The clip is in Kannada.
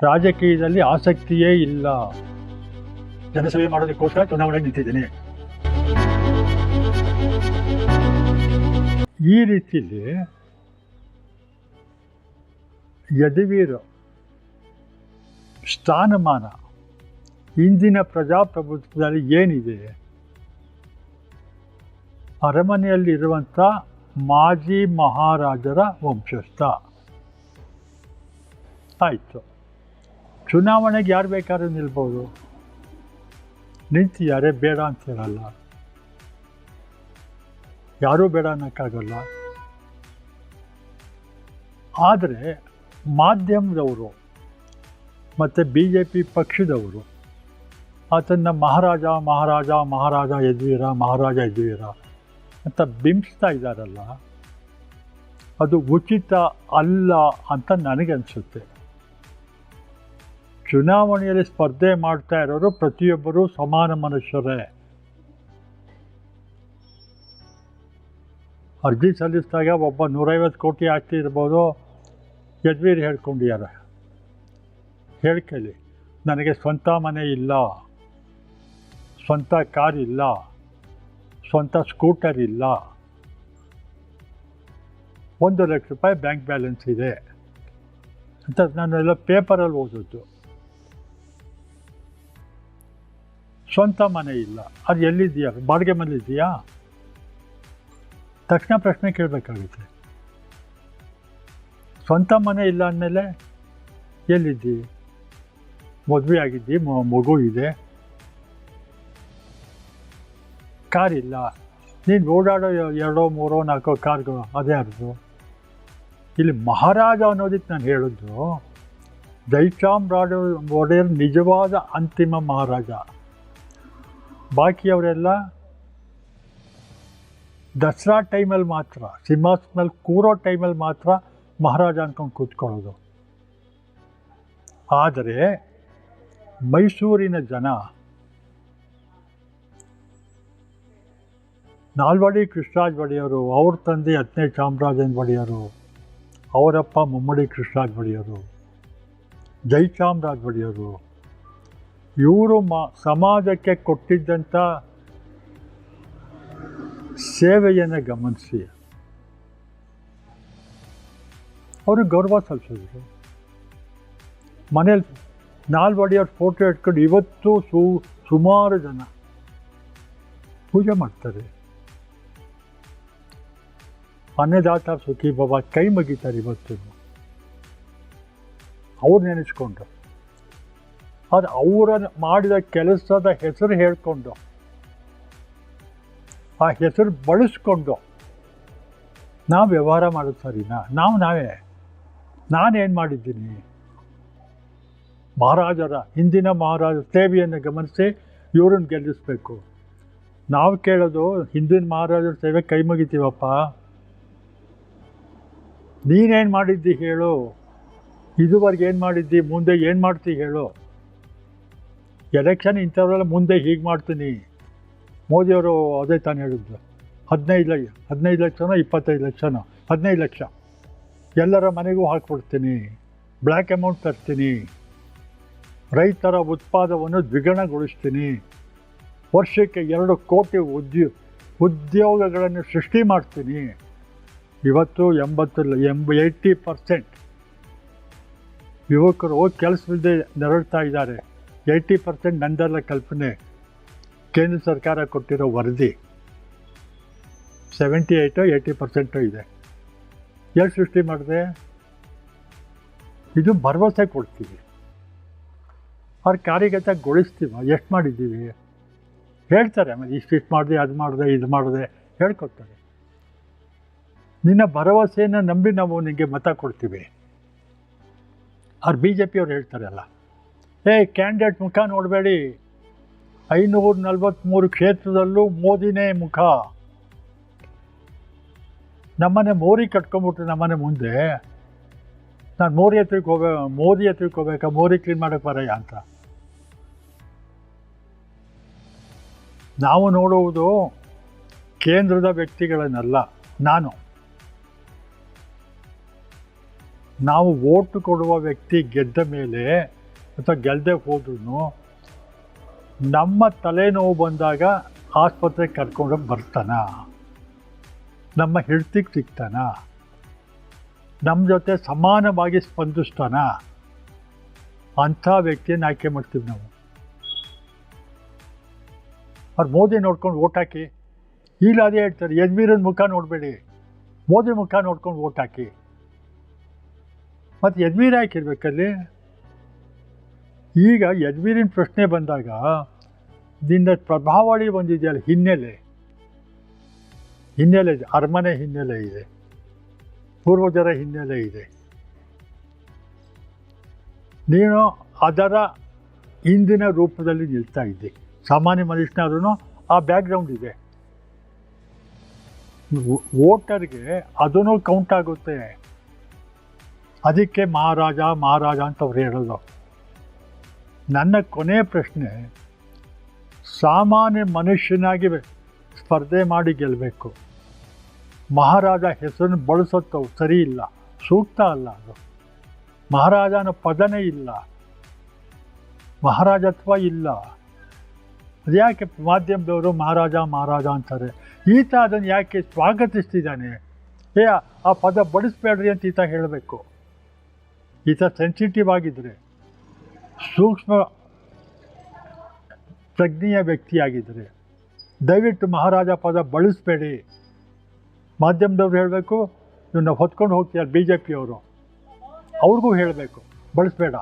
ರಾಜಕೀಯದಲ್ಲಿ ಆಸಕ್ತಿಯೇ ಇಲ್ಲ. ಜನಸೇವೆ ಮಾಡೋದಕ್ಕೋಸ್ಕರ ಚುನಾವಣೆಗೆ ನಿಂತಿದ್ದೀನಿ. ಈ ರೀತಿಯಲ್ಲಿ ಯದುವೀರ ಸ್ಥಾನಮಾನ ಇಂದಿನ ಪ್ರಜಾಪ್ರಭುತ್ವದಲ್ಲಿ ಏನಿದೆ, ಅರಮನೆಯಲ್ಲಿರುವಂಥ ಮಾಜಿ ಮಹಾರಾಜರ ವಂಶಸ್ಥ. ಆಯಿತು, ಚುನಾವಣೆಗೆ ಯಾರು ಬೇಕಾದ್ರೂ ನಿಲ್ಬೋದು, ನಿಂತಿದ್ದಾರೆ, ಬೇಡ ಅಂತ ಹೇಳಲ್ಲ, ಯಾರೂ ಬೇಡ ಅನ್ನೋಕ್ಕಾಗಲ್ಲ. ಆದರೆ ಮಾಧ್ಯಮದವರು ಮತ್ತು BJP ಪಕ್ಷದವರು ಆತನ್ನು ಮಹಾರಾಜ ಮಹಾರಾಜ ಮಹಾರಾಜ ಯದುವೀರ ಮಹಾರಾಜ ಯದುವೀರ ಅಂತ ಬಿಂಬಿಸ್ತಾ ಇದ್ದಾರಲ್ಲ, ಅದು ಉಚಿತ ಅಲ್ಲ ಅಂತ ನನಗನ್ಸುತ್ತೆ. ಚುನಾವಣೆಯಲ್ಲಿ ಸ್ಪರ್ಧೆ ಮಾಡ್ತಾ ಇರೋರು ಪ್ರತಿಯೊಬ್ಬರೂ ಸಮಾನ ಮನುಷ್ಯರೇ. ಅರ್ಜಿ ಸಲ್ಲಿಸಿದಾಗ ಒಬ್ಬ 150 ಕೋಟಿ ಆಸ್ತಿ ಇರ್ಬೋದು, ಯದುವೀರ್ ಹೇಳ್ಕೊಂಡಿದ್ದಾರೆ. ಹೇಳ್ಕೊಳ್ಳಿ, ನನಗೆ ಸ್ವಂತ ಮನೆ ಇಲ್ಲ, ಸ್ವಂತ ಕಾರ್ ಇಲ್ಲ, ಸ್ವಂತ ಸ್ಕೂಟರ್ ಇಲ್ಲ, 1 ಲಕ್ಷ ರೂಪಾಯಿ ಬ್ಯಾಂಕ್ ಬ್ಯಾಲೆನ್ಸ್ ಇದೆ ಅಂತ ನಾನೆಲ್ಲ ಪೇಪರಲ್ಲಿ ಓದಿದ್ದು. ಸ್ವಂತ ಮನೆ ಇಲ್ಲ, ಅದು ಎಲ್ಲಿದೆಯಾ, ಬಾಡಿಗೆ ಮನೆ ಇದೆಯಾ? ತಕ್ಷಣ ಪ್ರಶ್ನೆ ಕೇಳಬೇಕಾಗುತ್ತೆ. ಸ್ವಂತ ಮನೆ ಇಲ್ಲ ಅಂದಮೇಲೆ ಎಲ್ಲಿದ್ದಿ, ಮದುವೆ ಆಗಿದ್ದಿ, ಮಗು ಇದೆ, ಕಾರ್ ಇಲ್ಲ, ನೀನು ಓಡಾಡೋ 2, 3, 4 ಕಾರ್ಗಳು ಅದೇ ಅರ್ದು. ಇಲ್ಲಿ ಮಹಾರಾಜ ಅನ್ನೋದಕ್ಕೆ ನಾನು ಹೇಳಿದ್ದು, ಜಯಚಾಮರಾಜ ಒಡೆಯರ್ ನಿಜವಾದ ಅಂತಿಮ ಮಹಾರಾಜ. ಬಾಕಿಯವರೆಲ್ಲ ದಸರಾ ಟೈಮಲ್ಲಿ ಮಾತ್ರ, ಸಿಂಹಾಸನದಲ್ಲಿ ಕೂರೋ ಟೈಮಲ್ಲಿ ಮಾತ್ರ ಮಹಾರಾಜ ಅಂದ್ಕೊಂಡು ಕೂತ್ಕೊಳ್ಳೋದು. ಆದರೆ ಮೈಸೂರಿನ ಜನ ನಾಲ್ವಡಿ ಕೃಷ್ಣರಾಜ ಒಡೆಯರು, ಅವ್ರ ತಂದೆ 10ನೇ ಚಾಮರಾಜೇಂದ್ರ ಒಡೆಯರು, ಅವರಪ್ಪ ಮುಮ್ಮಡಿ ಕೃಷ್ಣರಾಜ ಒಡೆಯರು, ಜಯಚಾಮರಾಜ ಒಡೆಯರು, ಇವರು ಸಮಾಜಕ್ಕೆ ಕೊಟ್ಟಿದ್ದಂಥ ಸೇವೆಯನ್ನು ಗಮನಿಸಿ ಅವರು ಗೌರವ ಸಲ್ಲಿಸಿದ್ರು. ಮನೇಲಿ ನಾಲ್ವಡಿಯವ್ರ ಫೋಟೋ ಇಟ್ಕೊಂಡು ಇವತ್ತು ಸುಮಾರು ಜನ ಪೂಜೆ ಮಾಡ್ತಾರೆ. ಅನ್ನದಾತ ಸುಖಿ ಬಾಬಾ ಕೈ ಮುಗಿತಾರೆ ಇವತ್ತು, ಅವ್ರು ನೆನೆಸ್ಕೊಂಡು, ಅದು ಅವರ ಮಾಡಿದ ಕೆಲಸದ ಹೆಸರು ಹೇಳ್ಕೊಂಡು, ಆ ಹೆಸರು ಬಳಸ್ಕೊಂಡು ನಾವು ವ್ಯವಹಾರ ಮಾಡೋದು ಸರಿನಾ? ನಾವೇ ನಾನೇನು ಮಾಡಿದ್ದೀನಿ? ಮಹಾರಾಜರ, ಹಿಂದಿನ ಮಹಾರಾಜ ಸೇವೆಯನ್ನು ಗಮನಿಸಿ ಇವ್ರನ್ನ ಗೆಲ್ಲಿಸ್ಬೇಕು. ನಾವು ಕೇಳೋದು ಹಿಂದಿನ ಮಹಾರಾಜರ ಸೇವೆ ಕೈ ಮುಗಿತೀವಪ್ಪ, ನೀನೇನು ಮಾಡಿದ್ದಿ ಹೇಳು, ಇದುವರೆಗೆ ಏನು ಮಾಡಿದ್ದಿ, ಮುಂದೆ ಏನು ಮಾಡ್ತೀವಿ ಹೇಳು. ಎಲೆಕ್ಷನ್ ಇಂಥವ್ರೆಲ್ಲ ಮುಂದೆ ಹೀಗೆ ಮಾಡ್ತೀನಿ. ಮೋದಿಯವರು ಅದೇ ತಾನು ಹೇಳಿದ್ದು, 15 ಲಕ್ಷನೋ 25 ಲಕ್ಷನೋ, 15 ಲಕ್ಷ ಎಲ್ಲರ ಮನೆಗೂ ಹಾಕ್ಬಿಡ್ತೀನಿ, ಬ್ಲ್ಯಾಕ್ ಅಮೌಂಟ್ ತರ್ತೀನಿ, ರೈತರ ಉತ್ಪಾದವನ್ನು ದ್ವಿಗುಣಗೊಳಿಸ್ತೀನಿ, ವರ್ಷಕ್ಕೆ 2 ಕೋಟಿ ಉದ್ಯೋಗಗಳನ್ನು ಸೃಷ್ಟಿ ಮಾಡ್ತೀನಿ. ಇವತ್ತು 80% ಯುವಕರು ಕೆಲಸವಿಲ್ಲದೆ ನರಳ್ತಾ ಇದ್ದಾರೆ. 80% ನಂದಲ್ಲ ಕಲ್ಪನೆ. ಕೇಂದ್ರ ಸರ್ಕಾರ ಕೊಟ್ಟಿರೋ ವರದಿ 78-80% ಇದೆ. ಎಲ್ಲಿ ಸೃಷ್ಟಿ ಮಾಡಿದೆ? ಇದು ಭರವಸೆ ಕೊಡ್ತೀವಿ, ಅವ್ರ ಕಾರ್ಯಗತಗೊಳಿಸ್ತೀವಿ. ಎಷ್ಟು ಮಾಡಿದ್ದೀವಿ ಹೇಳ್ತಾರೆ, ಆಮೇಲೆ ಇಷ್ಟು ಮಾಡಿದೆ, ಅದು ಮಾಡಿದೆ, ಇದು ಮಾಡಿದೆ ಹೇಳ್ಕೊಡ್ತಾರೆ. ನಿನ್ನ ಭರವಸೆಯನ್ನು ನಂಬಿ ನಾವು ನಿನಗೆ ಮತ ಕೊಡ್ತೀವಿ. ಅವ್ರು BJP ಅವ್ರು ಹೇಳ್ತಾರಲ್ಲ, ಕ್ಯಾಂಡಿಡೇಟ್ ಮುಖ ನೋಡಬೇಡಿ, 543 ಕ್ಷೇತ್ರದಲ್ಲೂ ಮೋದಿನೇ ಮುಖ. ನಮ್ಮನೆ ಮೋರಿ ಕಟ್ಕೊಂಡ್ಬಿಟ್ರೆ ನಮ್ಮನೆ ಮುಂದೆ ನಾನು ಮೋದಿ ಹತ್ರಕ್ಕೆ ಹೋಗ್ಬೇಕಾ, ಮೋರಿ ಕ್ಲೀನ್ ಮಾಡೋಕ್ಕೆ ಬರಯ್ಯ ಅಂತ. ನಾವು ನೋಡುವುದು ಕೇಂದ್ರದ ವ್ಯಕ್ತಿಗಳನ್ನಲ್ಲ. ನಾನು ನಾವು ಓಟು ಕೊಡುವ ವ್ಯಕ್ತಿ ಗೆದ್ದ ಮೇಲೆ ಅಥವಾ ಗೆಲ್ಲದೆ ಹೋದ್ರೂ ನಮ್ಮ ತಲೆನೋವು ಬಂದಾಗ ಆಸ್ಪತ್ರೆಗೆ ಕರ್ಕೊಂಡು ಬರ್ತಾನ, ನಮ್ಮ ಹಿಡ್ತಿಗೆ ಸಿಗ್ತಾನ, ನಮ್ಮ ಜೊತೆ ಸಮಾನವಾಗಿ ಸ್ಪಂದಿಸ್ತಾನ, ಅಂಥ ವ್ಯಕ್ತಿಯನ್ನು ಆಯ್ಕೆ ಮಾಡ್ತೀವಿ ನಾವು. ಅವ್ರು ಮೋದಿ ನೋಡ್ಕೊಂಡು ಓಟ್ ಹಾಕಿ. ಈಗ ಅದೇ ಹೇಳ್ತಾರೆ, ಯಜ್ವೀರನ ಮುಖ ನೋಡಬೇಡಿ, ಮೋದಿ ಮುಖ ನೋಡ್ಕೊಂಡು ಓಟ್ ಹಾಕಿ. ಮತ್ತು ಯಜ್ವೀರ ಹಾಕಿರ್ಬೇಕಲ್ಲಿ. ಈಗ ಯಜ್ವೀರಿನ ಪ್ರಶ್ನೆ ಬಂದಾಗ ದಿಂದ ಪ್ರಭಾವಳಿ ಬಂದಿದೆಯಲ್ಲ, ಹಿನ್ನೆಲೆ ಇದೆ, ಅರಮನೆ ಹಿನ್ನೆಲೆ ಇದೆ, ಪೂರ್ವಜರ ಹಿನ್ನೆಲೆ ಇದೆ. ನೀನು ಅದರ ಹಿಂದಿನ ರೂಪದಲ್ಲಿ ನಿಲ್ತಾ ಇದ್ದೆ. ಸಾಮಾನ್ಯ ಮನುಷ್ಯನಾದ್ರೂ ಆ ಬ್ಯಾಕ್ಗ್ರೌಂಡ್ ಇದೆ. ವೋಟರ್ಗೆ ಅದೂ ಕೌಂಟ್ ಆಗುತ್ತೆ. ಅದಕ್ಕೆ ಮಹಾರಾಜ ಅಂತ ಅವ್ರು ಹೇಳೋದು. ನನ್ನ ಕೊನೆಯ ಪ್ರಶ್ನೆ, ಸಾಮಾನ್ಯ ಮನುಷ್ಯನಾಗಿ ಸ್ಪರ್ಧೆ ಮಾಡಿ ಗೆಲ್ಲಬೇಕು. ಮಹಾರಾಜ ಹೆಸರನ್ನು ಬಳಸೋದು ಸರಿ ಇಲ್ಲ, ಸೂಕ್ತ ಅಲ್ಲ. ಅದು ಮಹಾರಾಜನ ಪದನೇ ಇಲ್ಲ, ಮಹಾರಾಜತ್ವ ಇಲ್ಲ. ಅದ್ಯಾಕೆ ಮಾಧ್ಯಮದವರು ಮಹಾರಾಜ ಅಂತಾರೆ? ಈತ ಅದನ್ನು ಯಾಕೆ ಸ್ವಾಗತಿಸ್ತಿದ್ದಾನೆ? ಆ ಪದ ಬಳಸಬೇಡ್ರಿ ಅಂತ ಈತ ಹೇಳಬೇಕು. ಈತ ಸೆನ್ಸಿಟಿವ್ ಆಗಿದ್ದರೆ, ಸೂಕ್ಷ್ಮ ಪ್ರಜ್ಞೆಯ ವ್ಯಕ್ತಿಯಾಗಿದ್ದರೆ ದಯವಿಟ್ಟು ಮಹಾರಾಜ ಪದ ಬಳಸಬೇಡಿ. ಮಾಧ್ಯಮದವ್ರು ಹೇಳಬೇಕು, ಇವನ್ನ ಹೊತ್ಕೊಂಡು ಹೋಗ್ತೀಯಾರ BJP ಅವರು, ಅವ್ರಿಗೂ ಹೇಳಬೇಕು ಬಳಸಬೇಡ.